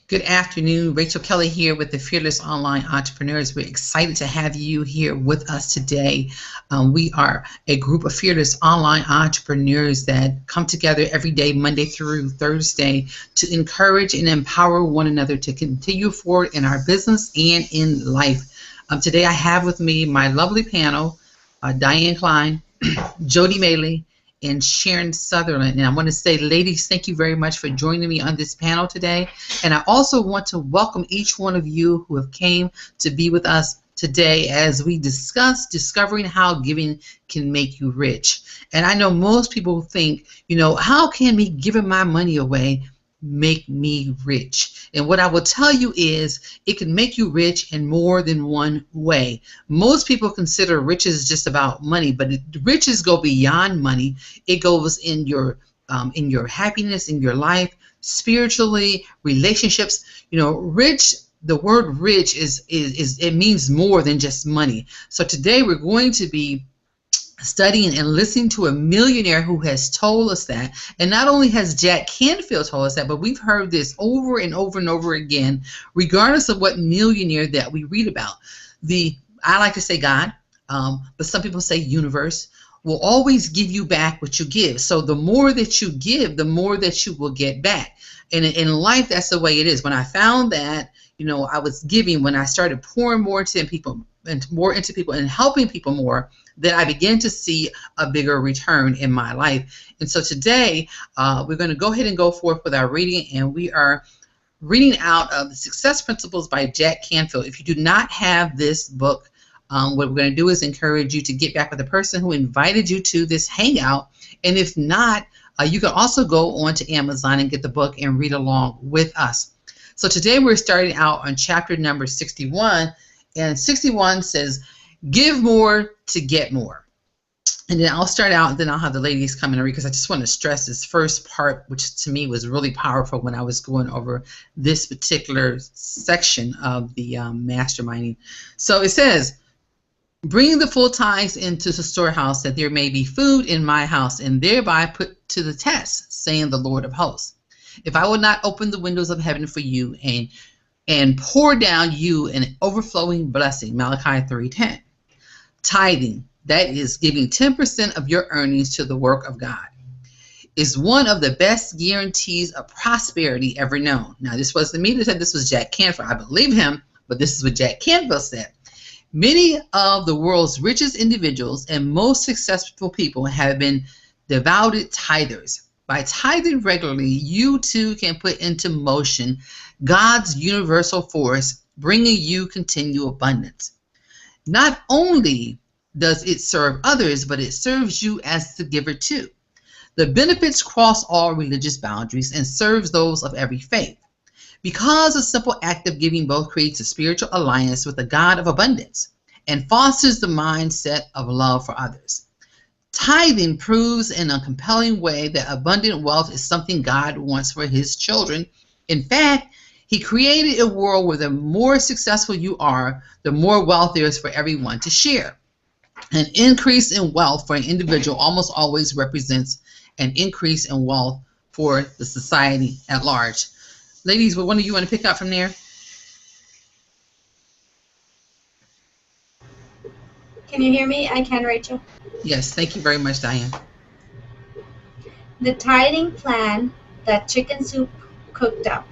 Good afternoon. Rachel Kelly here with the Fearless Online Entrepreneurs. We're excited to have you here with us today. We are a group of fearless online entrepreneurs that come together every day, Monday through Thursday, to encourage and empower one another to continue forward in our business and in life. Today I have with me my lovely panel, Diane Klein, Jody Maley, and Sharon Sutherland. And I want to say, ladies, thank you very much for joining me on this panel today. And I also want to welcome each one of you who have came to be with us today as we discuss discovering how giving can make you rich. And I know most people think, how can me giving my money away make me rich? And what I will tell you is it can make you rich in more than one way. Most people consider riches just about money, but riches go beyond money. It goes in your happiness, in your life, spiritually, relationships. Rich. The word rich is it means more than just money. So today we're going to be studying and listening to a millionaire who has told us that. And not only has Jack Canfield told us that, but we've heard this over and over and over again, regardless of what millionaire that we read about. I like to say God, but some people say universe will always give you back what you give. So the more that you give, the more that you will get back. And in life, that's the way it is. When I found that, I was giving, when I started pouring more into people and helping people more, then I began to see a bigger return in my life. And so today, we're going to go ahead and go forth with our reading, and we are reading out of the Success Principles by Jack Canfield. If you do not have this book, what we're going to do is encourage you to get back with the person who invited you to this hangout. And if not, you can also go on to Amazon and get the book and read along with us. So today we're starting out on chapter number 61, and 61 says, give more to get more. And then I'll start out, and then I'll have the ladies come in and read, because I just want to stress this first part, which to me was really powerful when I was going over this particular section of the masterminding. So it says, bring the full tithes into the storehouse, that there may be food in my house, and thereby put to the test, saying the Lord of hosts, if I will not open the windows of heaven for you and pour down you an overflowing blessing, Malachi 3:10. Tithing, that is giving 10% of your earnings to the work of God, is one of the best guarantees of prosperity ever known. Now, this wasn't me that said this, was Jack Canfield. I believe him, but this is what Jack Canfield said. Many of the world's richest individuals and most successful people have been devoted tithers. By tithing regularly, you too can put into motion God's universal force, bringing you continual abundance. Not only does it serve others, but it serves you as the giver too. The benefits cross all religious boundaries and serves those of every faith, because a simple act of giving both creates a spiritual alliance with the God of abundance and fosters the mindset of love for others. Tithing proves in a compelling way that abundant wealth is something God wants for his children. In fact, he created a world where the more successful you are, the more wealth there is for everyone to share. An increase in wealth for an individual almost always represents an increase in wealth for the society at large. Ladies, what one of you want to pick up from there? Can you hear me? I can, Rachel. Yes, thank you very much, Diane. The tithing plan that Chicken Soup cooked up.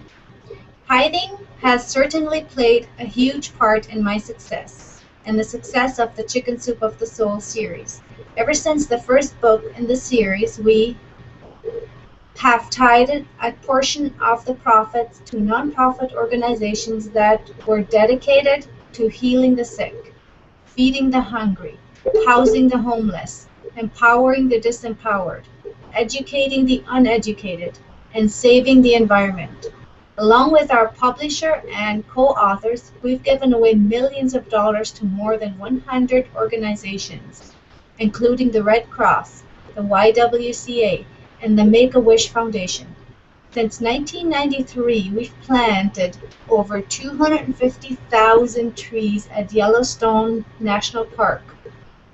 Tithing has certainly played a huge part in my success and the success of the Chicken Soup of the Soul series. Ever since the first book in the series, we have tithed a portion of the profits to nonprofit organizations that were dedicated to healing the sick, feeding the hungry, housing the homeless, empowering the disempowered, educating the uneducated, and saving the environment. Along with our publisher and co-authors, we've given away millions of dollars to more than 100 organizations, including the Red Cross, the YWCA, and the Make-A-Wish Foundation. Since 1993, we've planted over 250,000 trees at Yellowstone National Park.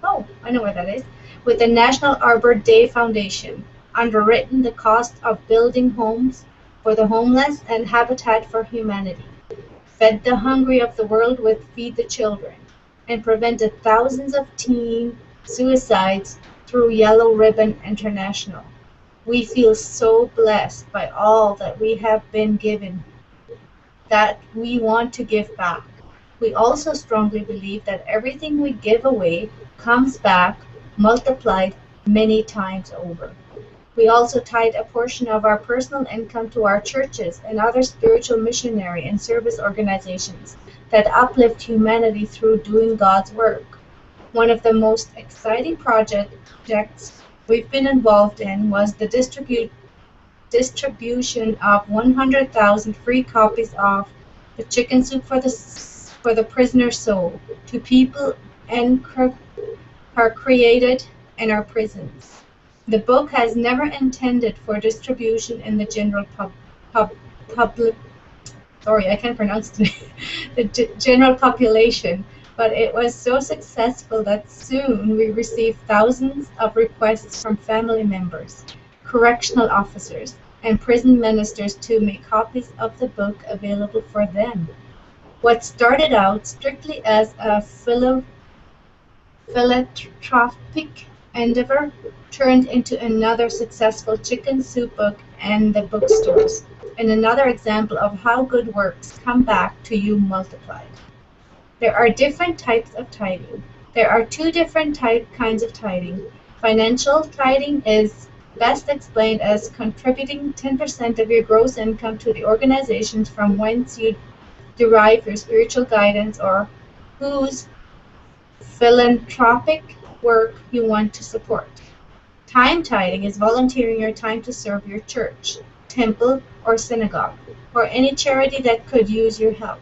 Oh, I know where that is. With the National Arbor Day Foundation, underwritten the cost of building homes for the homeless, and Habitat for Humanity, fed the hungry of the world with Feed the Children, and prevented thousands of teen suicides through Yellow Ribbon International. We feel so blessed by all that we have been given that we want to give back. We also strongly believe that everything we give away comes back multiplied many times over. We also tithe a portion of our personal income to our churches and other spiritual missionary and service organizations that uplift humanity through doing God's work. One of the most exciting projects we've been involved in was the distribution of 100,000 free copies of The Chicken Soup for the Prisoner's Soul to people incarcerated in our prisons. The book has never intended for distribution in the general public. Sorry, I can't pronounce it. The general population, but it was so successful that soon we received thousands of requests from family members, correctional officers, and prison ministers to make copies of the book available for them. What started out strictly as a philanthropic endeavor turned into another successful chicken soup book in the bookstores, and another example of how good works come back to you multiplied. There are different types of tithing. There are two different kinds of tithing. Financial tithing is best explained as contributing 10% of your gross income to the organizations from whence you derive your spiritual guidance or whose philanthropic work you want to support. Time tithing is volunteering your time to serve your church, temple, or synagogue, or any charity that could use your help.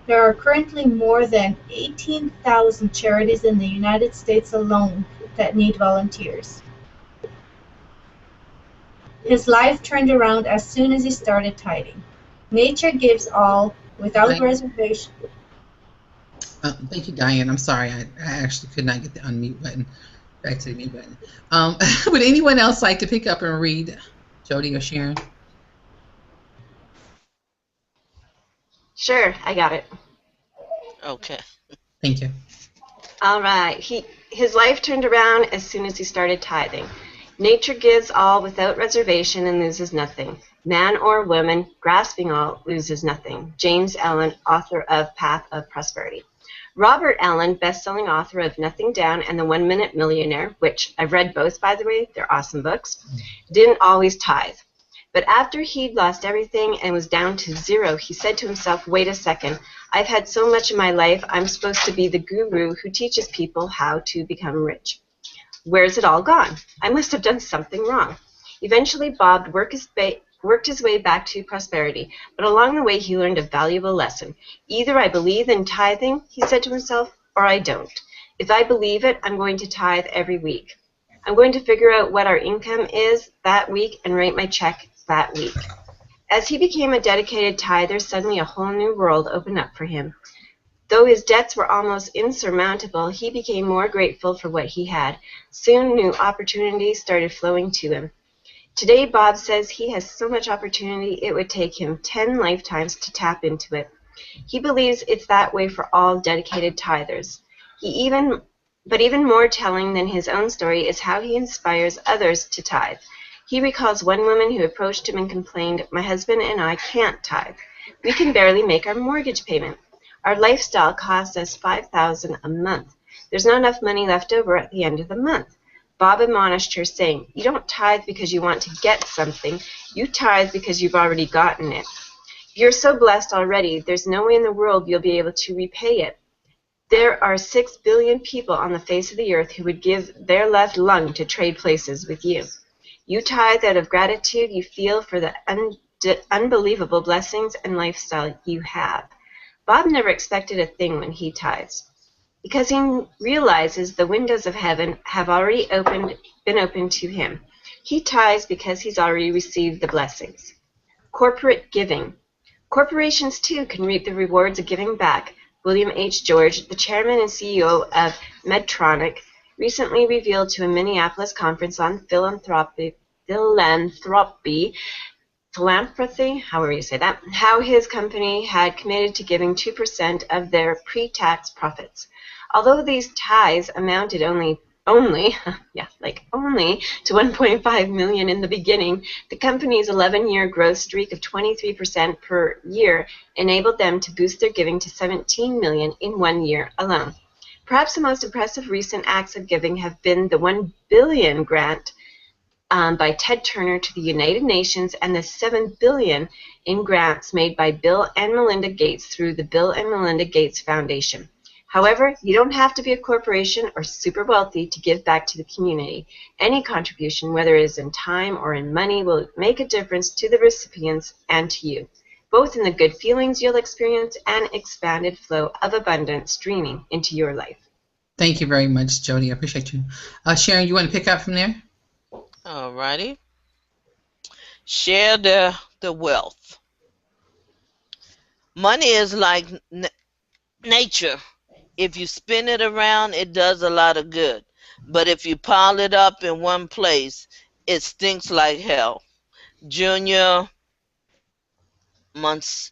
There are currently more than 18,000 charities in the United States alone that need volunteers. His life turned around as soon as he started tithing. Nature gives all without reservation. Thank you, Diane. I'm sorry, I actually could not get the unmute button. Back to the mute button. Would anyone else like to pick up and read? Jody or Sharon? Sure, I got it. Okay. Thank you. All right. His life turned around as soon as he started tithing. Nature gives all without reservation and loses nothing. Man or woman, grasping all, loses nothing. James Allen, author of Path of Prosperity. Robert Allen, best-selling author of Nothing Down and The 1 Minute Millionaire, which I've read both, by the way, they're awesome books, didn't always tithe. But after he'd lost everything and was down to zero, he said to himself, wait a second, I've had so much in my life, I'm supposed to be the guru who teaches people how to become rich. Where's it all gone? I must have done something wrong. Eventually, Bob worked his way back to prosperity, but along the way he learned a valuable lesson. Either I believe in tithing, he said to himself, or I don't. If I believe it, I'm going to tithe every week. I'm going to figure out what our income is that week and write my check that week. As he became a dedicated tither, suddenly a whole new world opened up for him. Though his debts were almost insurmountable, he became more grateful for what he had. Soon new opportunities started flowing to him. Today, Bob says he has so much opportunity it would take him 10 lifetimes to tap into it. He believes it's that way for all dedicated tithers. But even more telling than his own story is how he inspires others to tithe. He recalls one woman who approached him and complained, "My husband and I can't tithe. We can barely make our mortgage payment. Our lifestyle costs us $5,000 a month. There's not enough money left over at the end of the month." Bob admonished her, saying, "You don't tithe because you want to get something. You tithe because you've already gotten it. You're so blessed already, there's no way in the world you'll be able to repay it. There are 6 billion people on the face of the earth who would give their left lung to trade places with you. You tithe out of gratitude you feel for the unbelievable blessings and lifestyle you have." Bob never expected a thing when he tithes, because he realizes the windows of heaven have already been opened to him. He tithes because he's already received the blessings. Corporate giving. Corporations, too, can reap the rewards of giving back. William H. George, the chairman and CEO of Medtronic, recently revealed to a Minneapolis conference on philanthropy philanthropy, however you say that, how his company had committed to giving 2% of their pre-tax profits. Although these tithes amounted only to 1.5 million in the beginning, the company's 11-year growth streak of 23% per year enabled them to boost their giving to 17 million in 1 year alone. Perhaps the most impressive recent acts of giving have been the 1 billion grant by Ted Turner to the United Nations and the $7 billion in grants made by Bill and Melinda Gates through the Bill and Melinda Gates Foundation. However, you don't have to be a corporation or super wealthy to give back to the community. Any contribution, whether it is in time or in money, will make a difference to the recipients and to you, both in the good feelings you'll experience and expanded flow of abundance streaming into your life. Thank you very much, Jody. I appreciate you. Sharon, you want to pick up from there? All righty. Share the wealth. Money is like nature. If you spin it around, it does a lot of good. But if you pile it up in one place, it stinks like hell. Junior Munchison.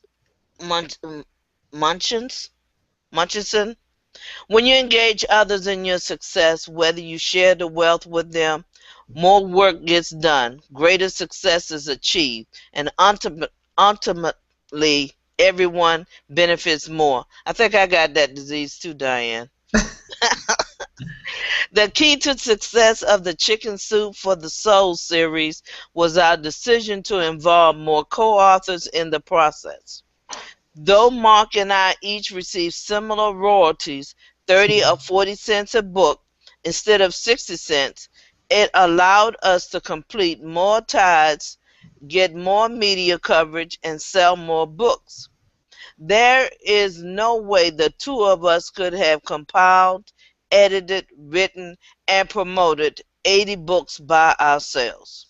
When you engage others in your success, whether you share the wealth with them, more work gets done, greater success is achieved, and ultimately everyone benefits more. I think I got that disease too, Diane. The key to success of the Chicken Soup for the Soul series was our decision to involve more co-authors in the process. Though Mark and I each received similar royalties, 30 or 40 cents a book instead of 60 cents, it allowed us to complete more tithes, get more media coverage, and sell more books. There is no way the two of us could have compiled, edited, written, and promoted 80 books by ourselves.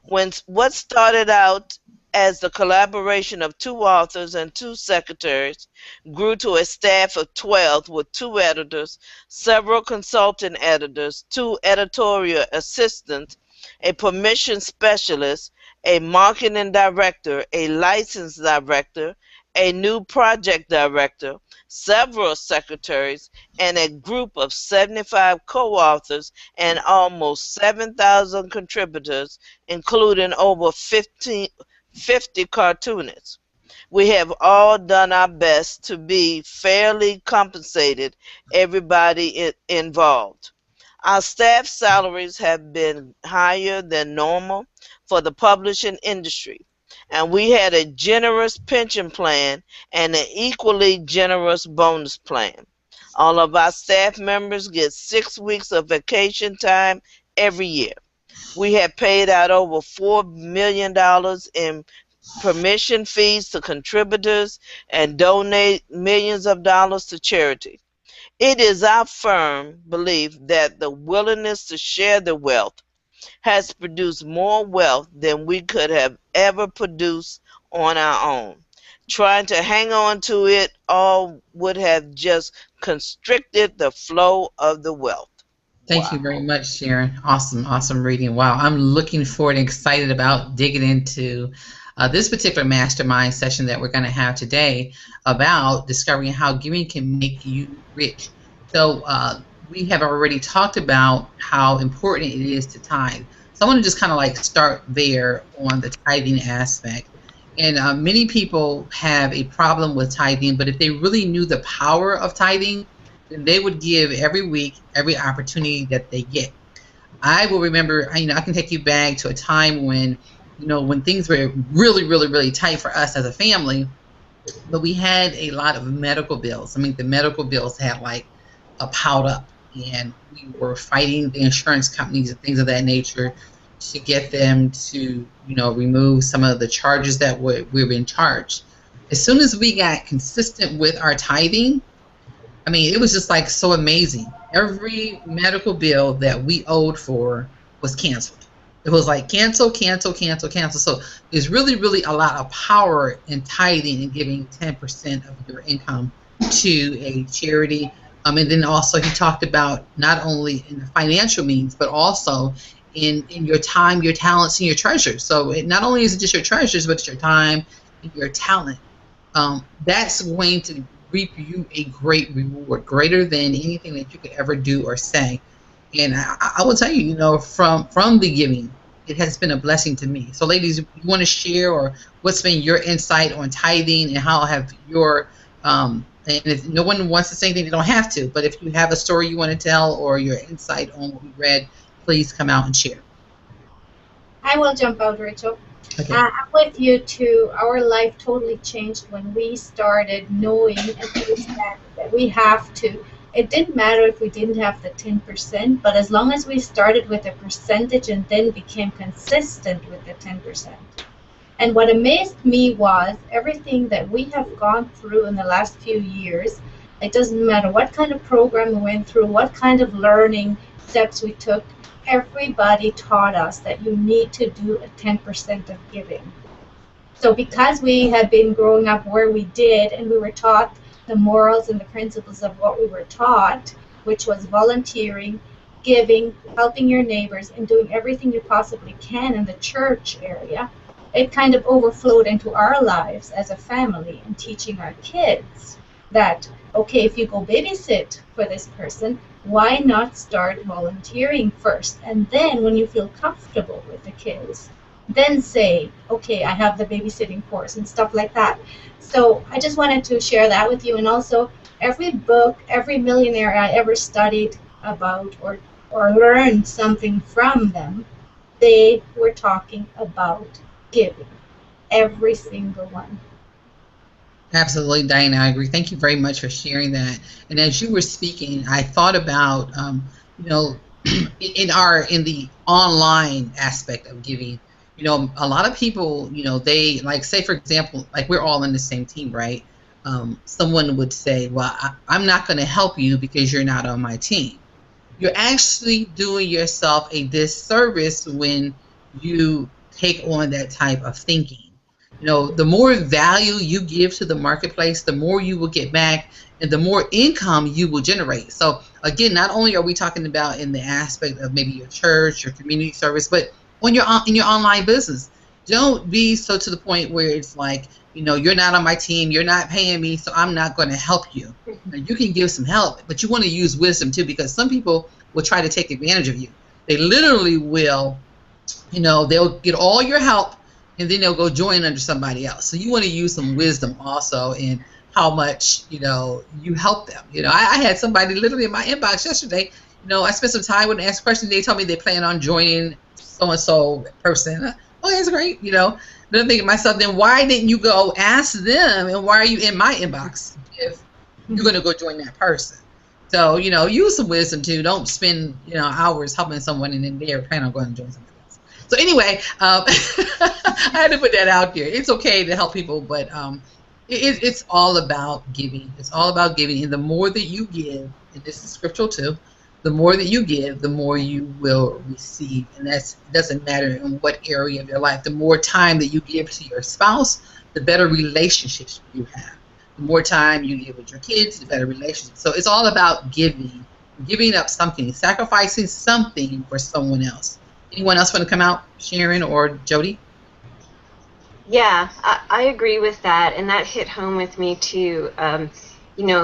What started out as the collaboration of 2 authors and 2 secretaries grew to a staff of 12 with 2 editors, several consultant editors, 2 editorial assistants, a permission specialist, a marketing director, a license director, a new project director, several secretaries, and a group of 75 co-authors and almost 7,000 contributors, including over 50 cartoonists. We have all done our best to be fairly compensated, everybody involved. Our staff salaries have been higher than normal for the publishing industry, and we had a generous pension plan and an equally generous bonus plan. All of our staff members get 6 weeks of vacation time every year. We have paid out over $4 million in permission fees to contributors and donate millions of dollars to charity. It is our firm belief that the willingness to share the wealth has produced more wealth than we could have ever produced on our own. Trying to hang on to it all would have just constricted the flow of the wealth. Thank you very much, Sharon. Awesome, awesome reading. Wow, I'm looking forward and excited about digging into this particular mastermind session that we're going to have today about discovering how giving can make you rich. So we have already talked about how important it is to tithe. So I want to just kind of like start there on the tithing aspect. And many people have a problem with tithing, but if they really knew the power of tithing, then they would give every week, every opportunity that they get. I will remember, I can take you back to a time when, when things were really, really, really tight for us as a family, but we had a lot of medical bills. I mean, the medical bills had like piled up, and we were fighting the insurance companies and things of that nature to get them to, remove some of the charges that we were being charged. As soon as we got consistent with our tithing, I mean, it was just like so amazing. Every medical bill that we owed for was canceled. It was like cancel, cancel, cancel, cancel. So there's really, really a lot of power in tithing and giving 10% of your income to a charity. And then also he talked about not only in the financial means, but also in your time, your talents, and your treasures. So not only is it just your treasures, but it's your time and your talent. That's going to reap you a great reward, greater than anything that you could ever do or say. And I will tell you, from the giving, it has been a blessing to me. So, ladies, you want to share or what's been your insight on tithing and how have your and if no one wants to say anything, they don't have to. But if you have a story you want to tell or your insight on what we read, please come out and share. I will jump out, Rachel. Okay. I'm with you too. Our life totally changed when we started knowing and understanding that we have to. It didn't matter if we didn't have the 10%, but as long as we started with a percentage and then became consistent with the 10%. And what amazed me was everything that we have gone through in the last few years. It doesn't matter what kind of program we went through, what kind of learning steps we took. Everybody taught us that you need to do a 10% of giving. So because we had been growing up where we did and we were taught the morals and the principles of what we were taught, which was volunteering, giving, helping your neighbors, and doing everything you possibly can in the church area, it kind of overflowed into our lives as a family and teaching our kids that, okay, if you go babysit for this person, why not start volunteering first? And then when you feel comfortable with the kids, then say, okay, I have the babysitting course and stuff like that. So I just wanted to share that with you. And also, every book, every millionaire I ever studied about or learned something from them, they were talking about giving. Every single one. Absolutely, Diana, I agree. Thank you very much for sharing that. And as you were speaking, I thought about, in the online aspect of giving, a lot of people, they like, say, for example, like we're all in the same team, right? Someone would say, well, I'm not going to help you because you're not on my team. You're actually doing yourself a disservice when you take on that type of thinking. The more value you give to the marketplace, the more you will get back and the more income you will generate. So again, not only are we talking about in the aspect of maybe your church, your community service, but in your online business. Don't be so to the point where it's like, you're not on my team, you're not paying me, so I'm not going to help you. You can give some help, but you want to use wisdom too, because some people will try to take advantage of you. They literally will, they'll get all your help and then they'll go join under somebody else. So you want to use some wisdom also in how much, you help them. I had somebody literally in my inbox yesterday. I spent some time with them, asked questions. They told me they plan on joining so-and-so person. Oh, that's great, Then I'm thinking to myself, then why didn't you go ask them, and why are you in my inbox if you're going to go join that person? So, use some wisdom too. Don't spend, hours helping someone and then they're planning on going to join somebody else. So anyway, I had to put that out there. It's okay to help people, but it's all about giving. It's all about giving. And the more that you give, and this is scriptural too, the more that you give, the more you will receive. And that doesn't matter in what area of your life. The more time that you give to your spouse, the better relationships you have. The more time you give with your kids, the better relationships. So it's all about giving up something, sacrificing something for someone else. Anyone else want to come out, Sharon or Jody? Yeah, I agree with that, and that hit home with me too.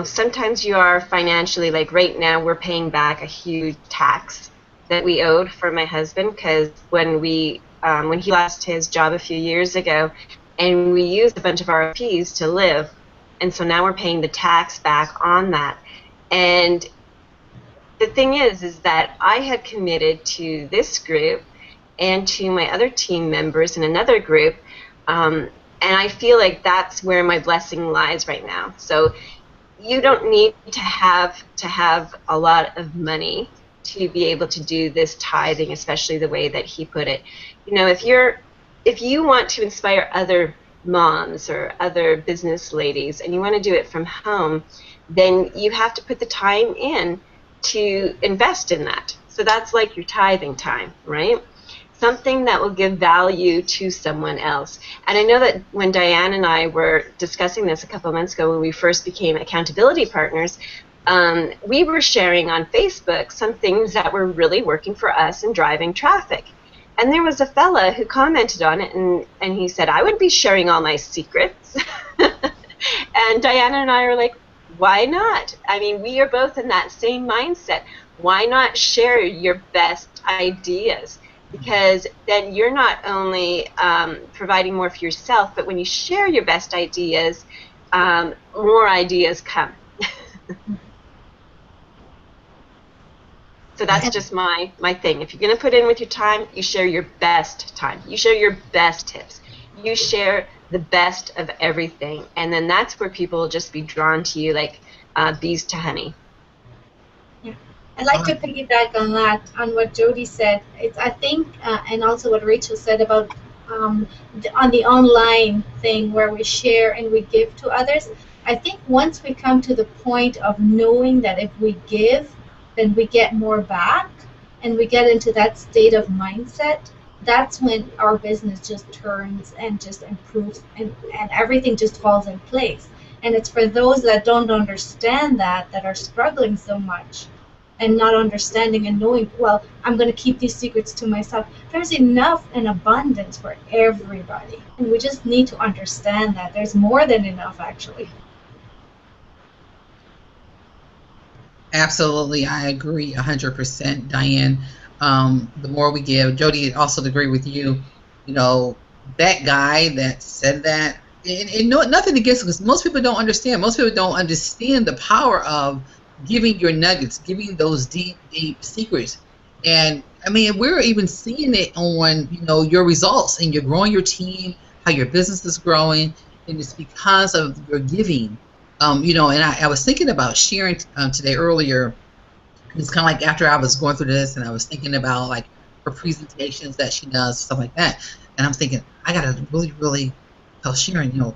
Sometimes you are financially, like right now, we're paying back a huge tax that we owed for my husband, because when he lost his job a few years ago, and we used a bunch of RFPs to live, and so now we're paying the tax back on that. And the thing is that I had committed to this group and to my other team members in another group, and I feel like that's where my blessing lies right now. So you don't need to have a lot of money to be able to do this tithing, especially the way that he put it. If you want to inspire other moms or other business ladies and you want to do it from home, then you have to put the time in to invest in that. So that's like your tithing time, right? Something that will give value to someone else. And I know that when Diane and I were discussing this a couple of months ago when we first became accountability partners, we were sharing on Facebook some things that were really working for us in driving traffic. And there was a fella who commented on it, and he said, I would be sharing all my secrets. And Diana and I are like, why not? I mean, we are both in that same mindset. Why not share your best ideas? Because then you're not only providing more for yourself, but when you share your best ideas, more ideas come. So that's just my thing. If you're going to put in with your time, you share your best time. You share your best tips. You share the best of everything. And then that's where people will just be drawn to you like bees to honey. Yeah. I'd like to piggyback on that, on what Jody said. I think, and also what Rachel said about on the online thing where we share and we give to others. I think once we come to the point of knowing that if we give, then we get more back, and we get into that state of mindset, that's when our business just turns and just improves, and everything just falls in place. And it's for those that don't understand that are struggling so much and not understanding and knowing, well, I'm going to keep these secrets to myself. There's enough and abundance for everybody, and we just need to understand that there's more than enough, actually. Absolutely, I agree 100%, Diane. The more we give, Jody, also agree with you. You know, that guy that said that, and no, nothing against him, because most people don't understand. Most people don't understand the power of giving your nuggets, giving those deep, deep secrets. And I mean, we're even seeing it on, you know, your results, and you're growing your team, how your business is growing, and it's because of your giving. You know, and I was thinking about sharing today earlier. It's kind of like after I was going through this, and I was thinking about like her presentations that she does, stuff like that. And I'm thinking, I gotta really, really tell Sharon, you know,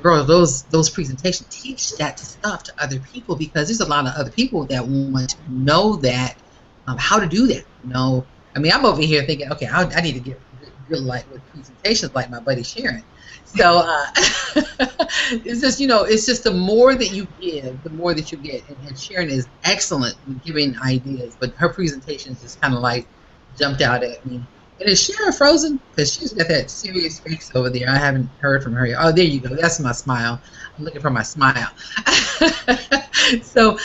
girl, those presentations, teach that stuff to other people, because there's a lot of other people that want to know that, how to do that. You know, I mean, I'm over here thinking, okay, I need to get good like with presentations like my buddy Sharon. So it's just, you know, it's just the more that you give, the more that you get. And Sharon is excellent with giving ideas, but her presentations just kind of like jumped out at me. And is Sharon frozen? Because she's got that serious face over there. I haven't heard from her yet. Oh, there you go. That's my smile. I'm looking for my smile. So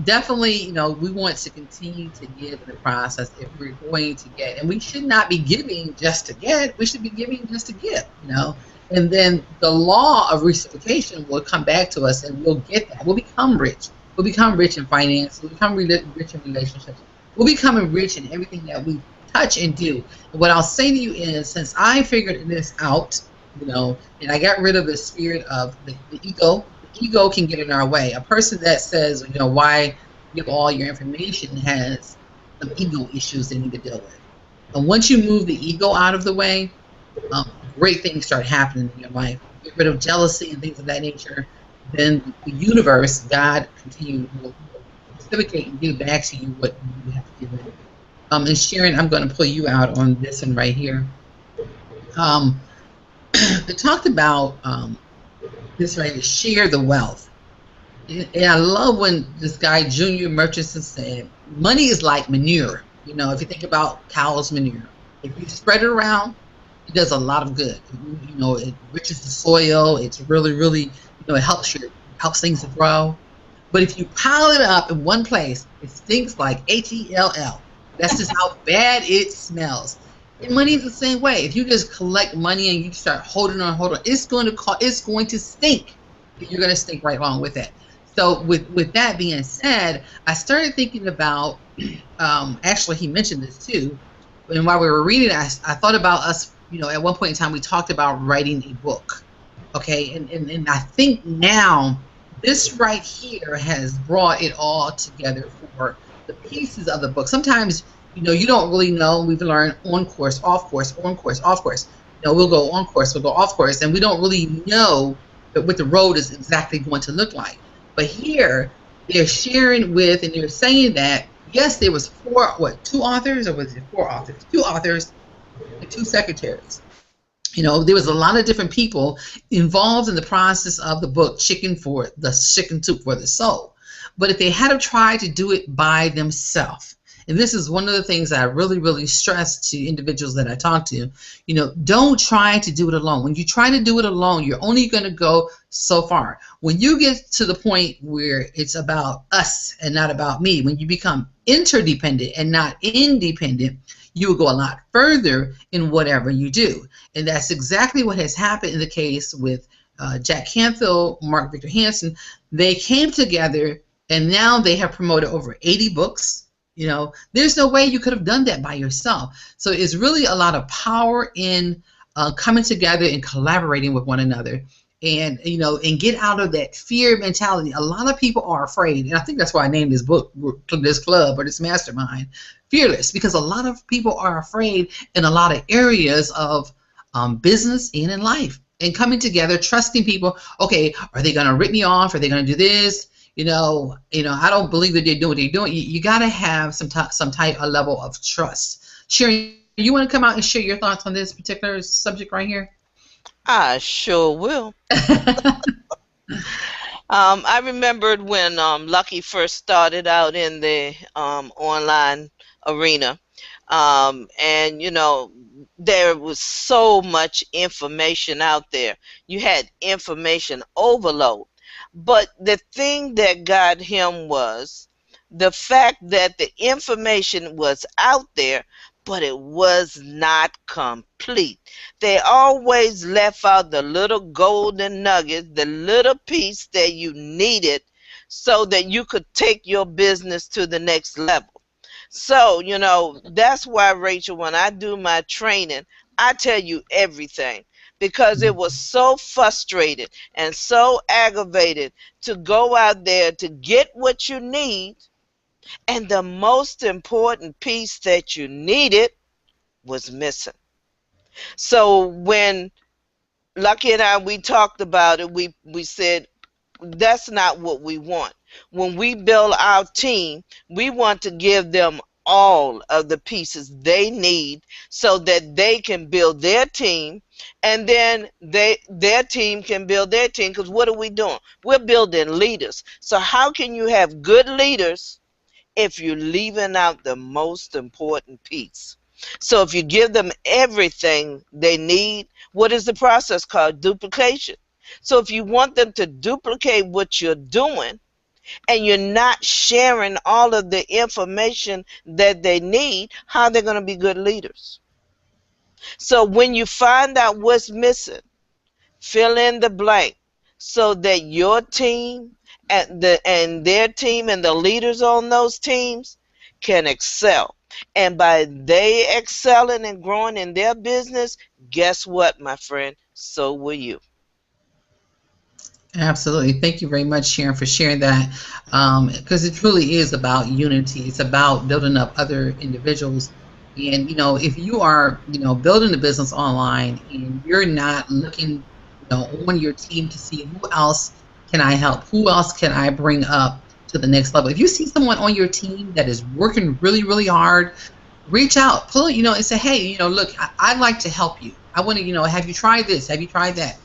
definitely, you know, we want to continue to give in the process if we're going to get. And we should not be giving just to get. We should be giving just to give, you know. And then the law of reciprocation will come back to us, and we'll get that. We'll become rich. We'll become rich in finance. We'll become rich in relationships. We'll become rich in everything that we touch and do. And what I'll say to you is, since I figured this out, you know, and I got rid of the spirit of the ego. The ego can get in our way. A person that says, you know, why give all your information has some ego issues they need to deal with. And once you move the ego out of the way, great things start happening in your life. Get rid of jealousy and things of that nature. Then the universe, God, will reciprocate and give back to you what you have to give in. And Sharon, I'm going to pull you out on this one right here. It talked about this right here, share the wealth. And I love when this guy, Junior Murchison, said, money is like manure. You know, if you think about cow's manure, if you spread it around, it does a lot of good. You know, it enriches the soil. It's really, really, you know, it helps things to grow. But if you pile it up in one place, it stinks like HELL. That's just how bad it smells. And money is the same way. If you just collect money and you start holding on, it's going to stink. You're going to stink right along with it. So with that being said, I started thinking about, actually he mentioned this too, and while we were reading it, I thought about us, you know, at one point in time we talked about writing a book, okay? And I think now this right here has brought it all together for the pieces of the book. Sometimes, you know, you don't really know. We've learned on course, off course, on course, off course. You know, we'll go on course, we'll go off course, and we don't really know what the road is exactly going to look like. But here, they're sharing with, and they're saying that, yes, there was two authors, or was it four authors? Two authors and two secretaries. You know, there was a lot of different people involved in the process of the book, Chicken Soup for the Soul. But if they had to try to do it by themselves, and this is one of the things I really, really stress to individuals that I talk to, don't try to do it alone. When you try to do it alone, you're only going to go so far. When you get to the point where it's about us and not about me, when you become interdependent and not independent, you will go a lot further in whatever you do. And that's exactly what has happened in the case with Jack Canfield, Mark Victor Hansen. They came together and now they have promoted over 80 books. There's no way you could have done that by yourself. So it's really a lot of power in coming together and collaborating with one another. And get out of that fear mentality. A lot of people are afraid, and I think that's why I named this book, this club or this mastermind, Fearless, because a lot of people are afraid in a lot of areas of business and in life. And coming together, trusting people. Okay, are they going to rip me off? Are they going to do this? I don't believe that they're doing what they're doing. You got to have some type of level of trust. Sharon, you want to come out and share your thoughts on this particular subject right here? I sure will. I remembered when Lucky first started out in the online arena, and there was so much information out there. You had information overload. But the thing that got him was the fact that the information was out there, but it was not complete. They always left out the little golden nugget, the little piece that you needed so that you could take your business to the next level. So, that's why, Rachel, when I do my training, I tell you everything, because it was so frustrated and so aggravated to go out there to get what you need, and the most important piece that you needed was missing. So when Lucky and we talked about it, we said that's not what we want. When we build our team, we want to give them all of the pieces they need so that they can build their team, and then their team can build their team, because what are we doing? We're building leaders. So how can you have good leaders if you're leaving out the most important piece? So if you give them everything they need, what is the process called? Duplication. So if you want them to duplicate what you're doing, and you're not sharing all of the information that they need, how are they going to be good leaders? So when you find out what's missing, fill in the blank so that your team and their team and the leaders on those teams can excel. And by they excelling and growing in their business, guess what, my friend? So will you. Absolutely. Thank you very much, Sharon, for sharing that, because it truly is about unity. It's about building up other individuals. And, if you are, building a business online and you're not looking, on your team to see who else can I help, who else can I bring up to the next level. If you see someone on your team that is working really, really hard, reach out, pull it, and say, hey, look, I'd like to help you. I want to, have you tried this? Have you tried that?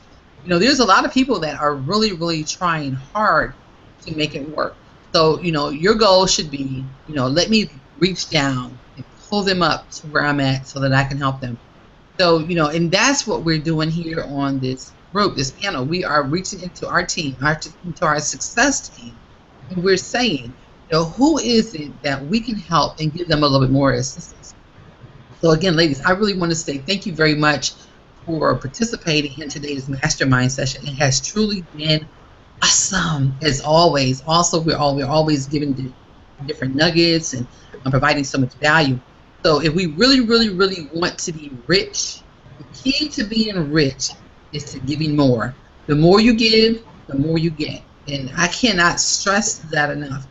There's a lot of people that are really, really trying hard to make it work. So, your goal should be, let me reach down and pull them up to where I'm at so that I can help them. So, and that's what we're doing here on this group, this panel. We are reaching into our team, into our success team, and we're saying, who is it that we can help and give them a little bit more assistance. So again, ladies, I really want to say thank you very much for participating in today's mastermind session. It has truly been awesome, as always. Also, we're always giving different nuggets and providing so much value. So if we really, really, really want to be rich, the key to being rich is to giving more. The more you give, the more you get. And I cannot stress that enough.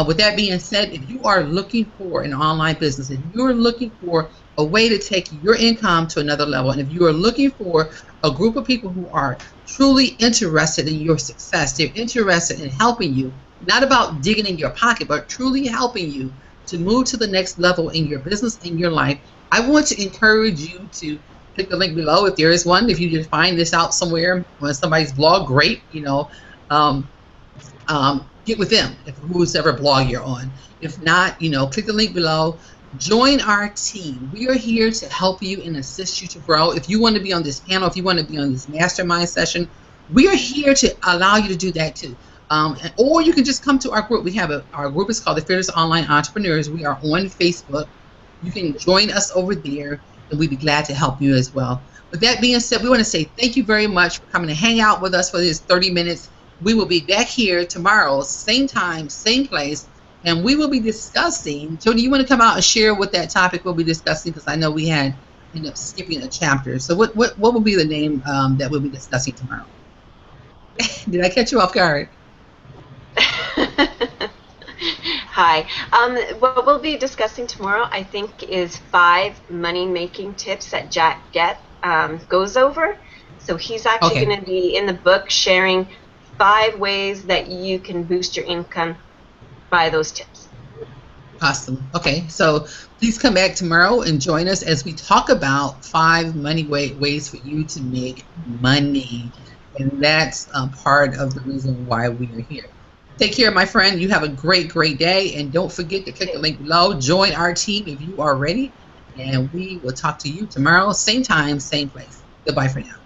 With that being said, if you are looking for an online business, if you're looking for a way to take your income to another level, and if you are looking for a group of people who are truly interested in your success, they're interested in helping you, not about digging in your pocket, but truly helping you to move to the next level in your business and your life, I want to encourage you to click the link below if there is one. If you just find this out somewhere on somebody's blog, great. get with them, if whoever blog you're on. If not, click the link below. Join our team. We are here to help you and assist you to grow. If you want to be on this panel, if you want to be on this mastermind session, we are here to allow you to do that too. Or you can just come to our group. We have our group is called the Fearless Online Entrepreneurs. We are on Facebook. You can join us over there, and we'd be glad to help you as well. With that being said, we want to say thank you very much for coming to hang out with us for this 30 minutes. We will be back here tomorrow, same time, same place, and we will be discussing. Jody, you want to come out and share what that topic we'll be discussing? Because I know we ended up skipping a chapter. So what will be the name that we'll be discussing tomorrow? Did I catch you off guard? Hi. What we'll be discussing tomorrow, I think, is 5 money-making tips that Jack goes over. So he's actually going to be in the book sharing 5 ways that you can boost your income by those tips. Awesome. Okay, so please come back tomorrow and join us as we talk about 5 ways for you to make money. And that's part of the reason why we are here. Take care, my friend. You have a great, great day. And don't forget to click the link below. Join our team if you are ready. And we will talk to you tomorrow, same time, same place. Goodbye for now.